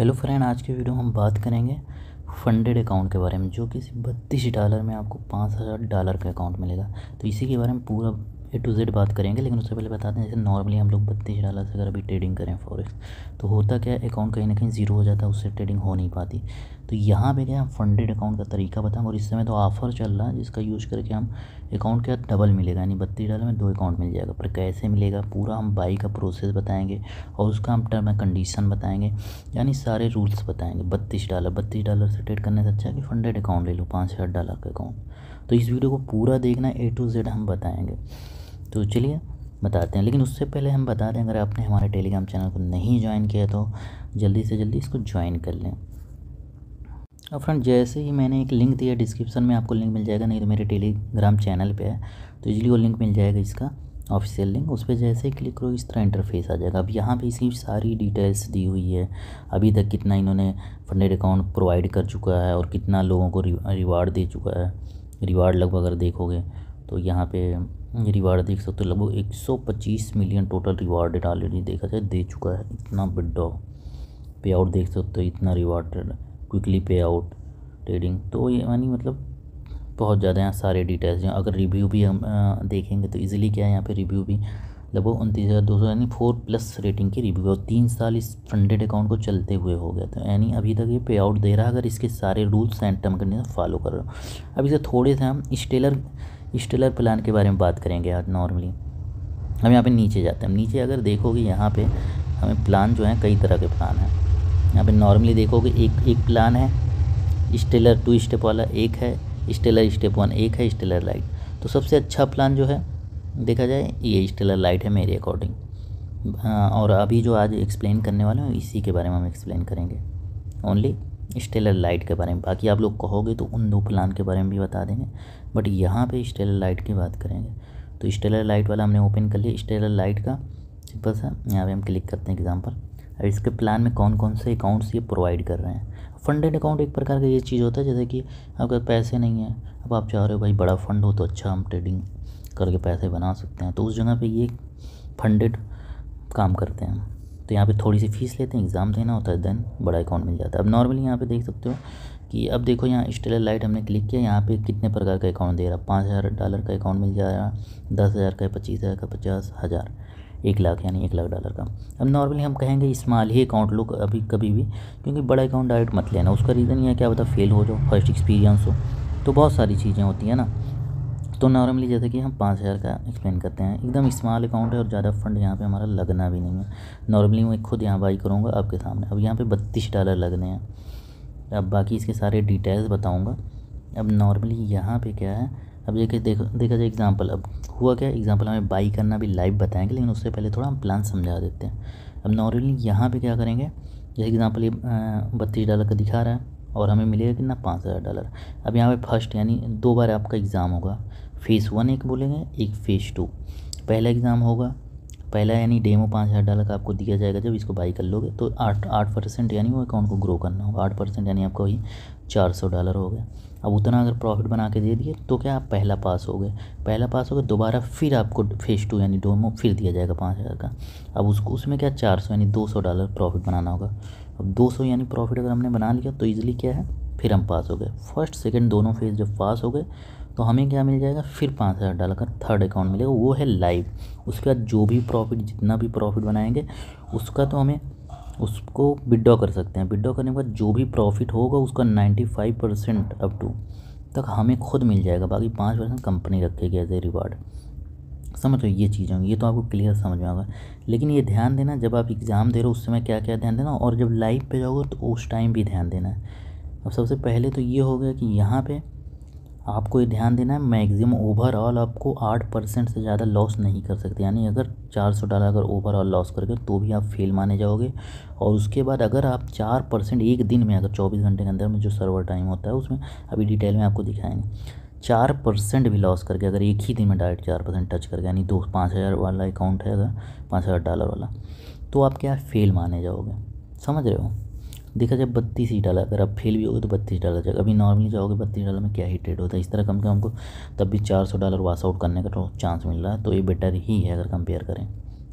Hello friend, आज के video में हम बात करेंगे फंडेड अकाउंट के बारे में, जो कि सिर्फ $32 में आपको $5000 का अकाउंट मिलेगा। तो इसी के बारे में पूरा A to Z बात करेंगे। लेकिन उससे पहले बताते हैं, जैसे नॉर्मली हम लोग $32 से अगर अभी ट्रेडिंग करें फॉरेक्स, तो होता क्या है, अकाउंट कहीं ना कहीं ज़ीरो हो जाता है, उससे ट्रेडिंग हो नहीं पाती। तो यहाँ पे क्या फंडेड अकाउंट का तरीका बताएंगे। और इस समय तो ऑफ़र चल रहा है जिसका यूज़ करके हम अकाउंट का डबल मिलेगा, यानी $32 में 2 अकाउंट मिल जाएगा। पर कैसे मिलेगा, पूरा हम बाई का प्रोसेस बताएंगे और उसका हम टर्म एंड कंडीशन बताएंगे, यानी सारे रूल्स बताएंगे। $32 से ट्रेड करने से अच्छा है कि फंडेड अकाउंट ले लो, $5000 का अकाउंट। तो इस वीडियो को पूरा देखना, A to Z हम बताएंगे। तो चलिए बताते हैं। लेकिन उससे पहले हम बता दें, अगर आपने हमारे टेलीग्राम चैनल को नहीं ज्वाइन किया तो जल्दी से जल्दी इसको ज्वाइन कर लें। और फ्रेंड, जैसे ही मैंने एक लिंक दिया डिस्क्रिप्शन में, आपको लिंक मिल जाएगा, नहीं तो मेरे टेलीग्राम चैनल पे है तो इजीली वो लिंक मिल जाएगा, इसका ऑफिशियल लिंक। उस पर जैसे ही क्लिक करो इस तरह इंटरफेस आ जाएगा। अब यहाँ पे इसकी सारी डिटेल्स दी हुई है, अभी तक कितना इन्होंने फंडेड अकाउंट प्रोवाइड कर चुका है और कितना लोगों को रिवार्ड दे चुका है। रिवार्ड लगभग अगर देखोगे तो यहाँ पे रिवार्ड देख सकते हो, लगभग 125 मिलियन टोटल रिवार्ड ऑलरेडी देखा जाए दे चुका है। इतना बिड्डा पे आउट देख सकते हो, इतना रिवार्ड, क्विकली पे आउट ट्रेडिंग। तो ये यानी मतलब बहुत ज़्यादा यहाँ सारे डिटेल्स हैं। अगर रिव्यू भी हम देखेंगे तो इजीली क्या है, यहाँ पे रिव्यू भी लगभग 29,200 यानी 4+ रेटिंग की रिव्यू, और 3 साल इस फंडेड अकाउंट को चलते हुए हो गया था, यानी अभी तक ये पे आउट दे रहा है अगर इसके सारे rules and term condition follow कर रहे हो। अब इसे थोड़े से हम स्टेलर प्लान के बारे में बात करेंगे आज। नॉर्मली हम यहाँ पे नीचे जाते हैं। नीचे अगर देखोगे यहाँ पे हमें प्लान जो है, कई तरह के प्लान हैं। यहाँ पे नॉर्मली देखोगे एक प्लान है स्टेलर 2 स्टेप वाला, एक है स्टेलर स्टेप 1, एक है स्टेलर लाइट। तो सबसे अच्छा प्लान जो है देखा जाए ये स्टेलर लाइट है मेरे अकॉर्डिंग। और अभी जो आज एक्सप्लेन करने वाले हैं इसी के बारे में हम एक्सप्लेन करेंगे, ओनली स्टेलर लाइट के बारे में। बाकी आप लोग कहोगे तो उन 2 प्लान के बारे में भी बता देंगे, बट यहाँ पे स्टेलर लाइट की बात करेंगे। तो स्टेलर लाइट वाला हमने ओपन कर लिया। स्टेलर लाइट का सिंपल सा यहाँ पे हम क्लिक करते हैं एग्जांपल। अब इसके प्लान में कौन कौन से अकाउंट्स ये प्रोवाइड कर रहे हैं। फंडेड अकाउंट एक प्रकार का ये चीज़ होता है, जैसे कि आपके पैसे नहीं हैं, अब आप चाह रहे हो भाई बड़ा फंड हो तो अच्छा हम ट्रेडिंग करके पैसे बना सकते हैं, तो उस जगह पे ये फंडेड काम करते हैं। तो यहाँ पे थोड़ी सी फीस लेते हैं, एग्ज़ाम देना होता है, देन बड़ा अकाउंट मिल जाता है। अब नॉर्मली यहाँ पे देख सकते हो कि अब देखो यहाँ स्टेलर लाइट हमने क्लिक किया, यहाँ पे कितने प्रकार का अकाउंट दे रहा है। $5000 का अकाउंट मिल जाएगा, 10,000 का, 25,000 का, 50,000, 1 लाख यानी $1,00,000 का। अब नॉर्मली हम कहेंगे स्मॉल ही अकाउंट लो अभी कभी भी, क्योंकि बड़ा अकाउंट डायरेक्ट मत लेना। उसका रीज़न ये है, क्या पता फेल हो जाओ, फर्स्ट एक्सपीरियंस हो, तो बहुत सारी चीज़ें होती हैं ना। तो नॉर्मली जैसे कि हम 5,000 का एक्सप्लेन करते हैं, एकदम स्मॉल अकाउंट है और ज़्यादा फंड यहाँ पे हमारा लगना भी नहीं है। नॉर्मली मैं खुद यहाँ बाई करूँगा आपके सामने। अब यहाँ पे $32 लगने हैं। अब बाकी इसके सारे डिटेल्स बताऊँगा। अब नॉर्मली यहाँ पे क्या है, अब ये देखा जाए एग्जांपल, अब हुआ क्या, एग्जांपल हमें बाई करना भी लाइव बताएंगे, लेकिन उससे पहले थोड़ा हम प्लान समझा देते हैं। अब नॉर्मली यहाँ पे क्या करेंगे, जैसे एग्जांपल ये $32 का दिखा रहा है और हमें मिलेगा कितना, $5000। अब यहाँ पे फर्स्ट यानी 2 बार आपका एग्ज़ाम होगा। फेज़ 1 एक बोलेंगे, एक फेज़ 2। पहला एग्ज़ाम होगा, पहला यानी डेमो $5000 का आपको दिया जाएगा। जब इसको बाई कर लोगे तो 8% यानी वो अकाउंट को ग्रो करना होगा। 8% यानी आपका वही $400 हो गया। अब उतना अगर प्रॉफिट बना के दे दिए तो क्या आप पहला पास हो गए। दोबारा फिर आपको फेज़ 2 यानी डेमो फिर दिया जाएगा 5000 का। अब उसमें क्या 400 यानी $200 प्रॉफिट बनाना होगा। अब 200 यानी प्रॉफिट अगर हमने बना लिया तो ईजिली क्या है, फिर हम पास हो गए। फर्स्ट सेकंड दोनों फेज़ जब पास हो गए तो हमें क्या मिल जाएगा, फिर $5000 का थर्ड अकाउंट मिलेगा, वो है लाइव। उसके बाद जो भी प्रॉफिट, जितना भी प्रॉफिट बनाएंगे उसका तो हमें उसको विड्रॉ कर सकते हैं। विड्रॉ करने के बाद जो भी प्रॉफिट होगा उसका 95% अप टू तक हमें खुद मिल जाएगा, बाकी 5% कंपनी रखेगी एज ए रिवार्ड। समझ रहे हो, ये चीज़ें होंगी, ये तो आपको क्लियर समझ में आएगा। लेकिन ये ध्यान देना, जब आप एग्ज़ाम दे रहे हो उस समय क्या क्या ध्यान देना, और जब लाइव पे जाओगे तो उस टाइम भी ध्यान देना है। अब सबसे पहले तो ये हो गया कि यहाँ पे आपको ये ध्यान देना है, मैक्सिमम ओवरऑल आपको 8% से ज़्यादा लॉस नहीं कर सकते। यानी अगर $400 अगर ओवरऑल लॉस करके तो भी आप फेल माने जाओगे। और उसके बाद अगर आप 4% एक दिन में, अगर 24 घंटे के अंदर में जो सर्वर टाइम होता है उसमें अभी डिटेल में आपको दिखाएंगे, 4% भी लॉस करके अगर एक ही दिन में डायरेक्ट 4% टच करके, यानी 5,000 वाला अकाउंट है अगर $5000 वाला, तो आप क्या फेल माने जाओगे। समझ रहे हो, देखा जाए $32, अगर आप फेल भी होगे तो $32 जाएगा। अभी नॉर्मली जाओगे $32 में क्या ही ट्रेड होता है, इस तरह कम से कम हमको तब भी $400 वाश आउट करने का तो चांस मिल रहा है, तो ये बेटर ही है अगर कंपेयर करें।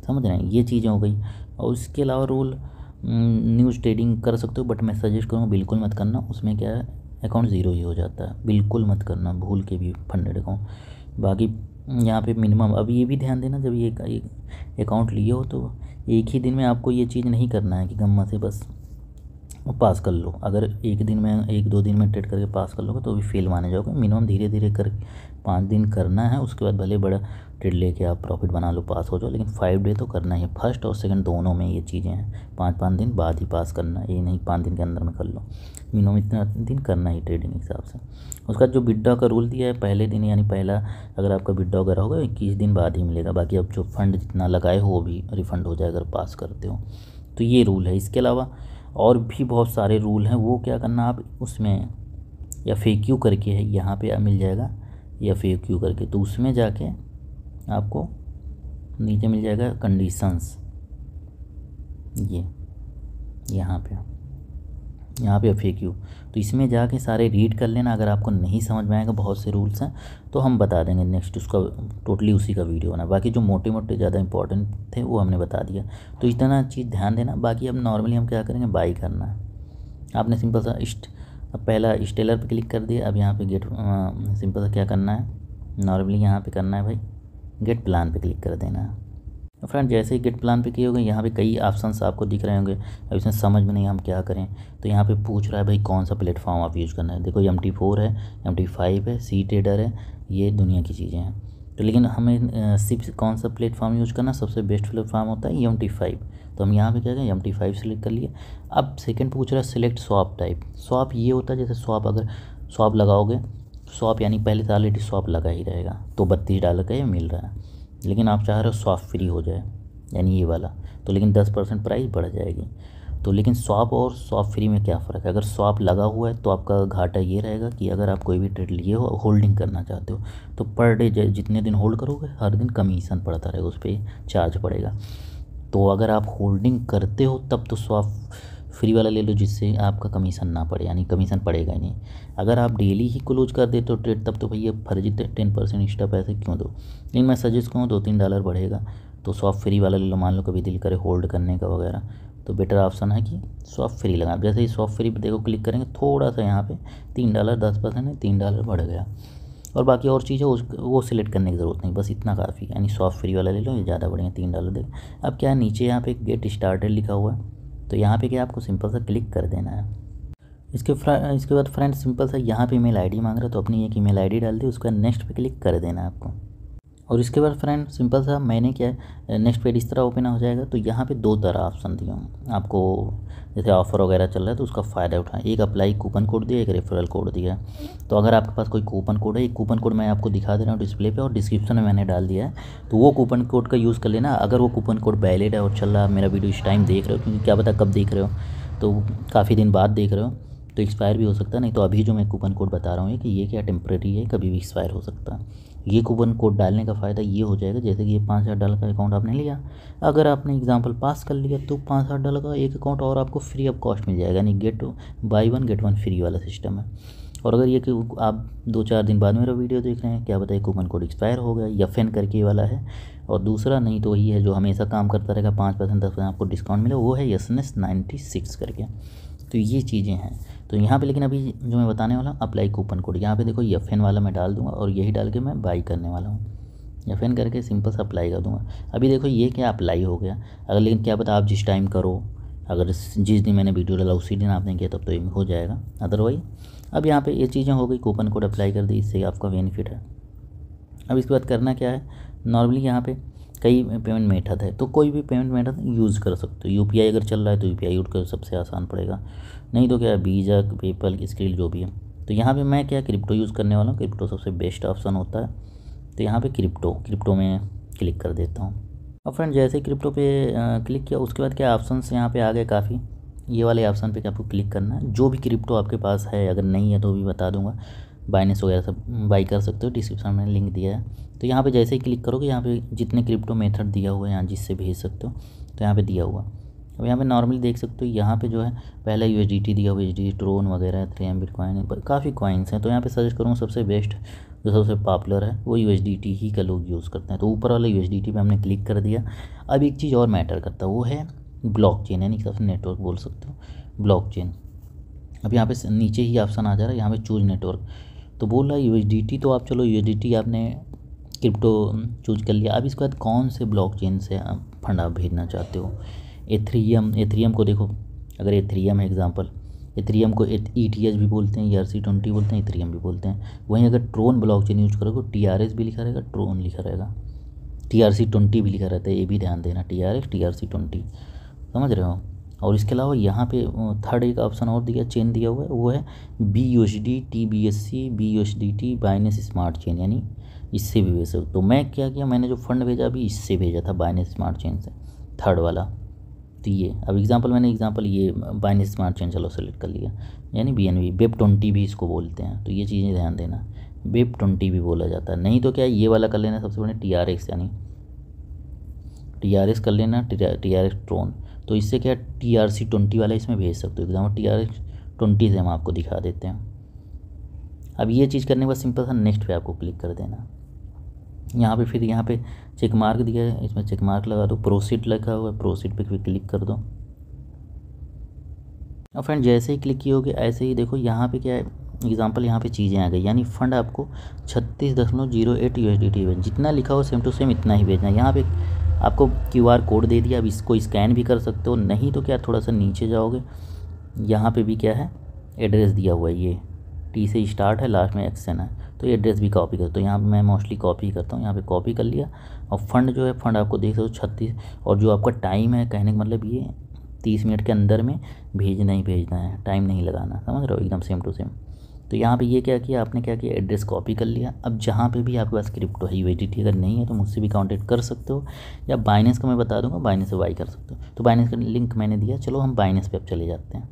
समझ रहे हैं, ये चीज़ें हो गई। और इसके अलावा रूल न्यूज़ ट्रेडिंग कर सकते हो, बट मैं सजेस्ट करूँगा बिल्कुल मत करना। उसमें क्या है, अकाउंट ज़ीरो ही हो जाता है, बिल्कुल मत करना भूल के भी फंडेड अकाउंट। बाकी यहाँ पे मिनिमम अब ये भी ध्यान देना, जब ये अकाउंट लिए हो तो एक ही दिन में आपको ये चीज़ नहीं करना है कि गम्मा से बस पास कर लो। अगर एक दिन में 1-2 दिन में ट्रेड करके पास कर लोगे तो भी फेल माने जाओगे। मिनिमम धीरे धीरे कर 5 दिन करना है, उसके बाद भले बड़ा ट्रेड लेके आप प्रॉफिट बना लो, पास हो जाओ, लेकिन 5 डे तो करना ही है। फर्स्ट और सेकंड दोनों में ये चीज़ें हैं, 5-5 दिन बाद ही पास करना, ये नहीं 5 दिन के अंदर में कर लो। मिनिमम इतना दिन करना ही ट्रेडिंग के हिसाब से। उसका जो विड्रॉ का रूल दिया है, पहले दिन यानी पहला अगर आपका विड्रॉ करा होगा 21 दिन बाद ही मिलेगा। बाकी अब जो फंड जितना लगाए हो वो भी रिफ़ंड हो जाएगा अगर पास करते हो, तो ये रूल है। इसके अलावा और भी बहुत सारे रूल हैं, वो क्या करना आप उसमें FAQ करके है, यहाँ पे मिल जाएगा FAQ करके, तो उसमें जाके आपको नीचे मिल जाएगा कंडीशंस, ये यहाँ पे FAQ, तो इसमें जाके सारे रीड कर लेना। अगर आपको नहीं समझ में आएगा, बहुत से रूल्स हैं तो हम बता देंगे नेक्स्ट, उसका टोटली उसी का वीडियो बना। बाकी जो मोटे मोटे ज़्यादा इंपॉर्टेंट थे वो हमने बता दिया, तो इतना चीज़ ध्यान देना। बाकी अब नॉर्मली हम क्या करेंगे, बाई करना है। आपने सिंपल सा अब पहला स्टेलर पे क्लिक कर दिया। अब यहाँ पे गेट सिंपल सा क्या करना है, नॉर्मली यहाँ पे करना है भाई, गेट प्लान पे क्लिक कर देना है। फ्रेंड जैसे ही गेट प्लान पे किए होंगे, यहाँ पे कई ऑप्शंस आपको दिख रहे होंगे। अब इसमें समझ में नहीं हम क्या करें, तो यहाँ पे पूछ रहा है भाई कौन सा प्लेटफॉर्म आप यूज़ करना है। देखो MT4 है, MT5 है, सी ट्रेडर है, ये दुनिया की चीज़ें हैं। तो लेकिन हमें सिर्फ कौन सा प्लेटफॉर्म यूज़ करना, सबसे बेस्ट प्लेटफॉर्म होता है MT5। तो हम यहाँ पे क्या करें, MT5 सेलेक्ट कर लिए। अब सेकंड पूछ रहा है सिलेक्ट स्वैप टाइप। स्वैप ये होता है जैसे स्वैप, अगर स्वैप लगाओगे, स्वैप यानी पहले से ऑलरेडी स्वैप लगा ही रहेगा, तो $32 का ये मिल रहा है। लेकिन आप चाह रहे हो स्वैप फ्री हो जाए, यानी ये वाला, तो लेकिन 10% प्राइस बढ़ जाएगी। तो लेकिन स्वैप और स्वैप फ्री में क्या फ़र्क है, अगर स्वैप लगा हुआ है तो आपका घाटा ये रहेगा कि अगर आप कोई भी ट्रेड लिए हो, होल्डिंग करना चाहते हो, तो पर डे जितने दिन होल्ड करोगे हर दिन कमीशन पड़ता रहेगा, उस पर चार्ज पड़ेगा। तो अगर आप होल्डिंग करते हो तब तो स्वैप फ्री वाला ले लो, जिससे आपका कमीशन ना पड़े, यानी कमीशन पड़ेगा ही नहीं। अगर आप डेली ही क्लोज कर देते हो ट्रेड, तब तो भैया फर्जी 10% एक्स्ट्रा पैसे क्यों दो। लेकिन मैं सजेस्ट करूँ $2-3 बढ़ेगा तो स्वैप फ्री वाला ले लो। मान लो कभी दिल करे होल्ड करने का वगैरह, तो बेटर ऑप्शन है कि स्वैप फ्री लगा। जैसे ही स्वैप फ्री पे देखो क्लिक करेंगे, थोड़ा सा यहाँ पे $3 10% है, $3 बढ़ गया। और बाकी और चीज़ है वो सिलेक्ट करने की ज़रूरत नहीं, बस इतना काफ़ी है। यानी स्वैप फ्री वाला ले लो, ये ज़्यादा बढ़ेगा, $3 देगा। अब क्या है, नीचे यहाँ पे गेट स्टार्टेड लिखा हुआ है, तो यहाँ पे क्या आपको सिंपल सा क्लिक कर देना है। इसके बाद फ्रेंड सिंपल सा यहाँ पे ईमेल आईडी मांग रहा है, तो अपनी एक ईमेल आईडी डाल दी, उसका नेक्स्ट पे क्लिक कर देना है आपको। और इसके बाद फ्रेंड सिंपल सा मैंने क्या है, नेक्स्ट पेज इस तरह ओपन हो जाएगा। तो यहाँ पे 2 तरह ऑप्शन दिए हैं आपको, जैसे ऑफ़र वगैरह चल रहा है तो उसका फ़ायदा उठाएं। एक अप्लाई कूपन कोड दिया, एक रेफरल कोड दिया है। तो अगर आपके पास कोई कूपन कोड है, एक कूपन कोड मैं आपको दिखा दे रहा हूँ डिस्प्ले पे, और डिस्क्रिप्शन में मैंने डाल दिया है, तो वो कूपन कोड का यूज़ कर लेना। अगर वो कूपन कोड वैलिड है और चल रहा है, मेरा वीडियो इस टाइम देख रहे हो, क्योंकि क्या पता कब देख रहे हो, तो काफ़ी दिन बाद देख रहे हो तो एक्सपायर भी हो सकता है। नहीं तो अभी जो मैं कूपन कोड बता रहा हूँ कि ये क्या टेम्प्रेरी है, कभी भी एक्सपायर हो सकता है। ये कूपन कोड डालने का फ़ायदा ये हो जाएगा, जैसे कि ये $5000 का अकाउंट आपने लिया, अगर आपने एग्जांपल पास कर लिया तो $5000 का एक अकाउंट और आपको फ्री ऑफ कॉस्ट मिल जाएगा, यानी by one get one free वाला सिस्टम है। और अगर ये कि आप 2-4 दिन बाद मेरा वीडियो देख रहे हैं, क्या बताइए कूपन कोड एक्सपायर हो गया, FN करके वाला है, और दूसरा नहीं तो वही है जो हमेशा काम करता रहेगा, 5% 10% आपको डिस्काउंट मिले, वो है SNS96 करके। तो ये चीज़ें हैं। तो यहाँ पे लेकिन अभी जो मैं बताने वाला हूँ अप्लाई कूपन कोड, यहाँ पे देखो FN वाला मैं डाल दूँगा, और यही डाल के मैं बाई करने वाला हूँ, FN करके सिंपल सा अप्लाई कर दूँगा। अभी देखो ये क्या अप्लाई हो गया। अगर लेकिन क्या पता आप जिस टाइम करो, अगर जिस दिन मैंने वीडियो डाला उसी दिन आपने किया तब तो ये हो जाएगा, अदरवाइज। अब यहाँ पे ये चीज़ें हो गई, कूपन कोड अप्लाई कर दी, इससे आपका बेनिफिट है। अब इसके बाद करना क्या है, नॉर्मली यहाँ पे कई पेमेंट मेथड है, तो कोई भी पेमेंट मेथड यूज़ कर सकते हो। UPI अगर चल रहा है तो UPI यूज़ कर, सबसे आसान पड़ेगा। नहीं तो क्या है, वीज़ा, पेपल, स्क्रिल जो भी है। तो यहाँ पे मैं क्या क्रिप्टो यूज़ करने वाला हूँ, क्रिप्टो सबसे बेस्ट ऑप्शन होता है। तो यहाँ पे क्रिप्टो में क्लिक कर देता हूँ। अब फ्रेंड जैसे ही क्रिप्टो पे क्लिक किया, उसके बाद क्या ऑप्शन यहाँ पे आ गए काफ़ी। ये वाले ऑप्शन पे आपको क्लिक करना है, जो भी क्रिप्टो आपके पास है, अगर नहीं है तो भी बता दूंगा, बाइनेंस वगैरह सब बाई कर सकते हो, डिस्क्रिप्शन में लिंक दिया है। तो यहाँ पे जैसे ही क्लिक करोगे, यहाँ पे जितने क्रिप्टो मेथड दिया हुआ है, यहाँ जिससे भेज सकते हो, तो यहाँ पे दिया हुआ। अब यहाँ पे नॉर्मली देख सकते हो, यहाँ पे जो है पहला USDT दिया हुआ, USDT ट्रोन वगैरह, 3M बिटकॉइन, काफ़ी कॉइन्स हैं। तो यहाँ पे सजेस्ट करूँगा सबसे बेस्ट जो सबसे पॉपुलर है वो USDT ही का लोग यूज़ करते हैं। तो ऊपर वाला USDT पे हमने क्लिक कर दिया। अब एक चीज़ और मैटर करता है, वो है ब्लॉकचेन, यानी सबसे नेटवर्क बोल सकते हो ब्लॉकचेन। अब यहाँ पे नीचे ही ऑप्शन आ जा रहा है यहाँ पे चूज नेटवर्क, तो बोल रहा है यूएसडीटी, तो आप चलो यूएसडीटी आपने क्रिप्टो चूज कर लिया। अब इसके बाद कौन से ब्लॉकचेन से आप फंड आप भेजना चाहते हो। एथेरियम को देखो, अगर एथेरियम है एग्जांपल, एथेरियम को ETH भी बोलते हैं, ERC-20 बोलते हैं, एथेरियम भी बोलते हैं। वहीं अगर ट्रोन ब्लॉकचेन यूज करोगे TRS भी लिखा रहेगा, ट्रोन लिखा रहेगा, TRC-20 भी लिखा रहता है, ये भी ध्यान देना, TRS TRC-20, समझ रहे हो। और इसके अलावा यहाँ पे थर्ड एक ऑप्शन और दिया, चेन दिया हुआ है, वो है BUSD, TBSC, BUSDT, Binance smart chain, यानी इससे भी भेज सकते। तो मैं क्या किया, मैंने जो फंड भेजा अभी इससे भेजा था, बाइनेंस स्मार्ट चेन से, थर्ड वाला। तो ये अब एग्जांपल ये बाइनेंस स्मार्ट चेन चलो सेलेक्ट कर लिया, यानी BNB, BEP20 भी इसको बोलते हैं, तो ये चीज़ें ध्यान देना, BEP20 भी बोला जाता है। नहीं तो क्या ये वाला कर लेना सबसे बड़े TRX, यानी TRS कर लेना, TRX ट्रोन। तो इससे क्या TRC-20 वाला इसमें भेज सकते हो, एग्जाम्पल TRX-20 से हम आपको दिखा देते हैं। अब ये चीज़ करने के बाद सिंपल सा नेक्स्ट पे आपको क्लिक कर देना। यहाँ पे फिर यहाँ पे चेक मार्क दिया है, इसमें चेक मार्क लगा दो, प्रोसीड लिखा हुआ है, प्रोसीड पे फिर क्लिक कर दो। और फ्रेंड जैसे ही क्लिक किए ऐसे ही देखो यहाँ पे क्या है, एग्जाम्पल यहाँ पे चीज़ें आ गई, यानी फंड आपको 36.08 USDT, जितना लिखा हो सेम टू सेम इतना ही भेजना है। यहाँ पे आपको QR कोड दे दिया, अब इसको स्कैन भी कर सकते हो, नहीं तो क्या थोड़ा सा नीचे जाओगे, यहाँ पे भी क्या है एड्रेस दिया हुआ है, ये T से स्टार्ट है, लास्ट में एक्शन है, तो ये एड्रेस भी कॉपी कर। तो यहाँ पे मैं मोस्टली कॉपी करता हूँ, यहाँ पे कॉपी कर लिया। और फंड जो है, फंड आपको देख सकते हो 36, और जो आपका टाइम है, कहने का मतलब ये 30 मिनट के अंदर में भेजना ही भेजना है, टाइम नहीं लगाना, समझ रहे हो, एकदम सेम टू सेम। तो यहाँ पे ये क्या किया आपने, क्या किया एड्रेस कॉपी कर लिया। अब जहाँ पे भी आपके पास क्रिप्टो है, USDT अगर नहीं है तो मुझसे भी कांटेक्ट कर सकते हो, या बाइनेंस का मैं बता दूंगा, बाइनेंस से बाई कर सकते हो। तो बाइनेंस का लिंक मैंने दिया, चलो हम बाइनेंस पे अब चले जाते हैं।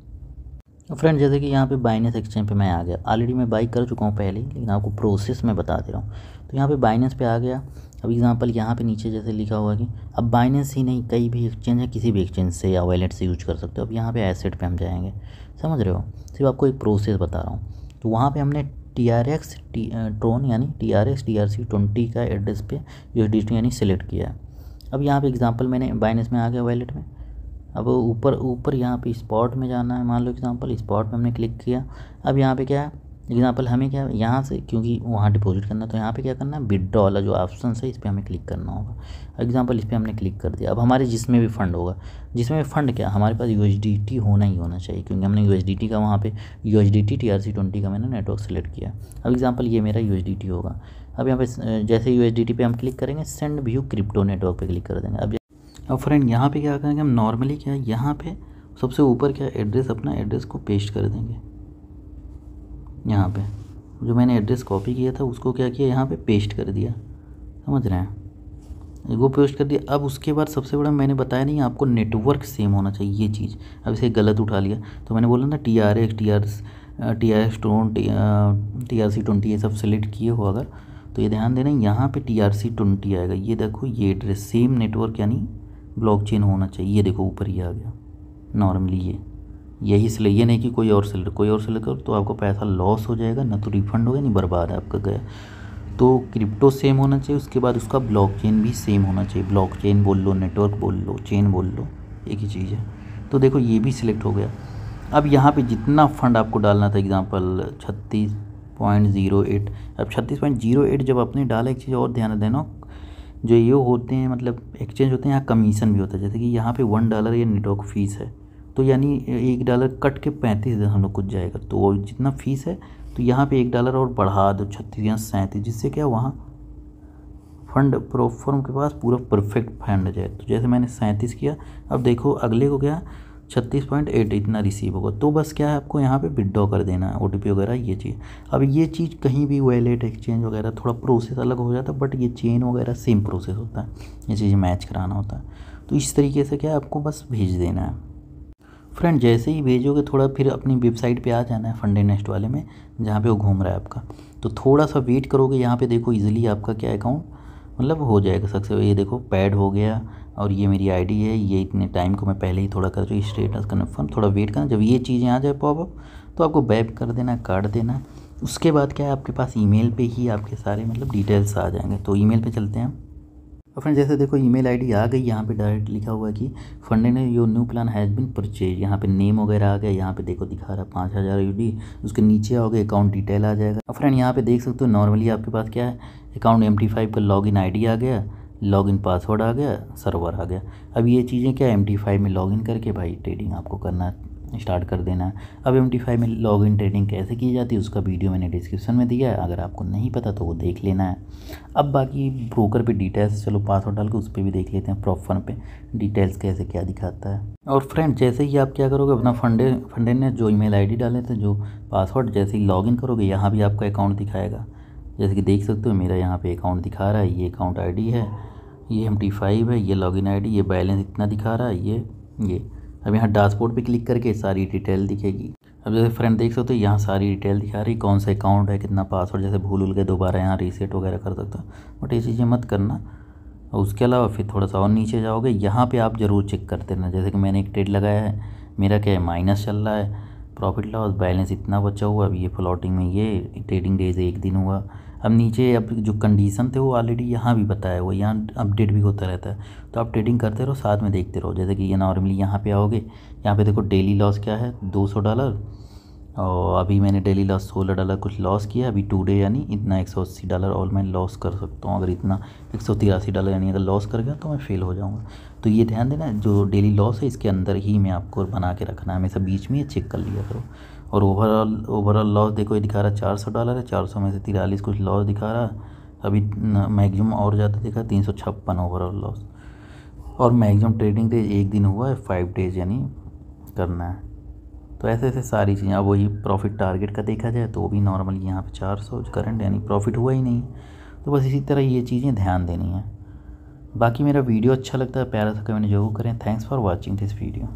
फ्रेंड जैसे कि यहाँ पे बाइनेंस एक्सचेंज पे मैं आ गया, ऑलरेडी मैं बाई कर चुका हूँ पहले ही, लेकिन आपको प्रोसेस में बता दे रहा हूँ। तो यहाँ पे बाइनेंस पे आ गया। अब एग्जांपल यहाँ पे नीचे जैसे लिखा हुआ है कि अब बाइनेंस ही नहीं, कई भी एक्सचेंज है, किसी भी एक्सचेंज से या वॉलेट से यूज कर सकते हो। अब यहाँ पे एसेट पे हम जाएंगे, समझ रहे हो, सिर्फ आपको एक प्रोसेस बता रहा हूँ। तो वहाँ पर हमने TRX ट्रोन यानी TRX TRC-20 का एड्रेस पे USDT यानी सिलेक्ट किया है। अब यहाँ पे एग्जांपल मैंने बाइनेंस में आ गया वॉलेट में। अब ऊपर यहाँ पे स्पॉट में जाना है, मान लो एग्जांपल स्पॉट पे हमने क्लिक किया। अब यहाँ पे क्या है एग्जांपल, हमें क्या यहाँ से, क्योंकि वहाँ डिपॉजिट करना, तो यहाँ पे क्या करना है, विड्रॉ वाला जो ऑप्शन है इस पर हमें क्लिक करना होगा। एग्जांपल इस पर हमने क्लिक कर दिया। अब हमारे जिसमें भी फंड होगा, जिसमें भी फंड क्या, हमारे पास USDT होना ही होना चाहिए, क्योंकि हमने USDT का वहाँ पे USDT TRC-20 का मैंने नेटवर्क सेलेक्ट किया। अब एग्जाम्पल ये मेरा USDT होगा। अब यहाँ पे जैसे USDT पे हम क्लिक करेंगे, सेंड व्यू क्रिप्टो नेटवर्क पे क्लिक कर देंगे। अब फ्रेंड यहाँ पे क्या करेंगे हम, नॉर्मली क्या यहाँ पे सबसे ऊपर क्या एड्रेस, अपना एड्रेस को पेस्ट कर देंगे। यहाँ पे जो मैंने एड्रेस कॉपी किया था उसको क्या किया, यहाँ पे पेस्ट कर दिया, समझ रहे हैं, वो पेस्ट कर दिया। अब उसके बाद सबसे बड़ा मैंने बताया नहीं, आपको नेटवर्क सेम होना चाहिए, ये चीज़। अब इसे गलत उठा लिया, तो मैंने बोला ना TRX ट्रोन TRC-20 ये सब सेलेक्ट किए हो अगर, तो ये ध्यान देना यहाँ पे TRC-20 आएगा। ये देखो ये एड्रेस सेम नेटवर्क यानी ब्लॉकचेन होना चाहिए। ये देखो ऊपर ही आ गया नॉर्मली, यही इसलिए, ये नहीं कि कोई और सेलेक्ट करो तो आपको पैसा लॉस हो जाएगा, ना तो रिफंड होगा, नहीं बर्बाद है आपका गया। तो क्रिप्टो सेम होना चाहिए, उसके बाद उसका ब्लॉकचेन भी सेम होना चाहिए। ब्लॉकचेन बोल लो, नेटवर्क बोल लो, चेन बोल लो, एक ही चीज़ है। तो देखो ये भी सिलेक्ट हो गया। अब यहाँ पे जितना फंड आपको डालना था, एग्जांपल 36.08, अब 36.08 जब आपने डाला, एक चीज़ और ध्यान देना, जो ये होते हैं मतलब एक्सचेंज होते हैं, यहाँ कमीशन भी होता है। जैसे कि यहाँ पे $1 ये नेटवर्क फ़ीस है, तो यानी $1 कट के 35 हम लोग कुछ जाएगा, तो वो जितना फ़ीस है, तो यहाँ पे $1 और बढ़ा दो 36 या 37, जिससे क्या वहाँ फंड प्रोफॉर्म के पास पूरा परफेक्ट फंड जाए। तो जैसे मैंने 37 किया, अब देखो अगले को क्या 36.8 इतना रिसीव होगा। तो बस क्या है, आपको यहाँ पे विड्रॉ कर देना है, OTP वगैरह ये चीज़। अब ये चीज़ कहीं भी वॉलेट एक्सचेंज वगैरह थोड़ा प्रोसेस अलग हो जाता है, बट ये चेन वगैरह सेम प्रोसेस होता है, ये चीज़ मैच कराना होता है। तो इस तरीके से क्या है, आपको बस भेज देना है। फ्रेंड जैसे ही भेजोगे, थोड़ा फिर अपनी वेबसाइट पे आ जाना है, फंड नेस्ट वाले में, जहाँ पे वो घूम रहा है आपका। तो थोड़ा सा वेट करोगे, यहाँ पे देखो इजीली आपका क्या अकाउंट मतलब हो जाएगा सक्सेस। ये देखो पैड हो गया, और ये मेरी आईडी है, ये इतने टाइम को मैं पहले ही थोड़ा कर चुकी, स्टेटस कन्फर्म, थोड़ा वेट करना। जब ये चीज़ें आ जाए पॉपअप, तो आपको बैक कर देना, काट देना। उसके बाद क्या है, आपके पास ईमेल पे ही आपके सारे मतलब डिटेल्स आ जाएंगे। तो ईमेल पे चलते हैं। और फ्रेंड जैसे देखो ईमेल आईडी आ गई, यहाँ पे डायरेक्ट लिखा हुआ है कि फंडे ने your new plan has been purchase, यहाँ पे नेम वगैरह आ गया, यहाँ पे देखो दिखा रहा है 5000 UD। उसके नीचे आओगे अकाउंट डिटेल आ जाएगा। और फ्रेंड यहाँ पे देख सकते हो नॉर्मली आपके पास क्या है, अकाउंट MT5 का लॉगिन ID आ गया, लॉगिन पासवर्ड आ गया, सर्वर आ गया। अब ये चीज़ें क्या MT5 में लॉगिन करके भाई ट्रेडिंग आपको करना स्टार्ट कर देना है। अब MT5 में लॉगिन ट्रेडिंग कैसे की जाती है उसका वीडियो मैंने डिस्क्रिप्शन में दिया है, अगर आपको नहीं पता तो वो देख लेना है। अब बाकी ब्रोकर पे डिटेल्स चलो पासवर्ड डाल के उस पर भी देख लेते हैं, प्रॉपर पे डिटेल्स कैसे क्या दिखाता है। और फ्रेंड जैसे ही आप क्या करोगे, अपना फंडे ने जो ईमेल आईडी डाले थे, जो पासवर्ड, जैसे ही लॉगिन करोगे यहाँ भी आपका अकाउंट दिखाएगा। जैसे कि देख सकते हो मेरा यहाँ पे अकाउंट दिखा रहा है, ये अकाउंट ID है, ये MT5 है, ये लॉगिन ID, ये बैलेंस इतना दिखा रहा है, ये। अब यहाँ डैशबोर्ड पे क्लिक करके सारी डिटेल दिखेगी। अब जैसे फ्रेंड देख सकते हो यहाँ सारी डिटेल दिखा रही, कौन सा अकाउंट है, कितना पासवर्ड, जैसे भूल गए दोबारा यहाँ रीसेट वगैरह कर सकते हो, बट ये चीज़ें मत करना। और उसके अलावा फिर थोड़ा सा और नीचे जाओगे, यहाँ पे आप ज़रूर चेक करते रहना। जैसे कि मैंने एक ट्रेड लगाया है, मेरा क्या है माइनस चल रहा है, प्रॉफिट लॉस बैलेंस इतना बचा हुआ। अब ये फ्लोटिंग में ये ट्रेडिंग डेज 1 दिन हुआ। अब नीचे अब जो कंडीशन थे वो ऑलरेडी यहाँ भी बताया हुआ, यहाँ अपडेट भी होता रहता है, तो आप ट्रेडिंग करते रहो, साथ में देखते रहो। जैसे कि ये नॉर्मली यहाँ पे आओगे, यहाँ पे देखो डेली लॉस क्या है $200, और अभी मैंने डेली लॉस $16 कुछ लॉस किया अभी 2 डे, यानी इतना $180 और मैं लॉस कर सकता हूँ। अगर इतना $183 यानी अगर लॉस कर गया तो मैं फेल हो जाऊँगा। तो ये ध्यान देना, जो डेली लॉस है इसके अंदर ही में आपको बना के रखना है, हमेशा बीच में ये चेक कर लिया करो। और ओवरऑल लॉस देखो ये दिखा रहा है $400 है, 400 में से 43 कुछ लॉस दिखा रहा है। अभी मैक्सिमम और ज़्यादा दिखा 356 ओवरऑल लॉस। और मैक्सिमम ट्रेडिंग डेज 1 दिन हुआ है, 5 डेज यानी करना है। तो ऐसे ऐसे सारी चीज़ें। अब वही प्रॉफिट टारगेट का देखा जाए तो वो भी नॉर्मली यहाँ पे 400 करंट, यानी प्रॉफिट हुआ ही नहीं। तो बस इसी तरह ये चीज़ें ध्यान देनी है। बाकी मेरा वीडियो अच्छा लगता है, प्यारा सा कमेंट जरूर करें। Thanks for watching this video.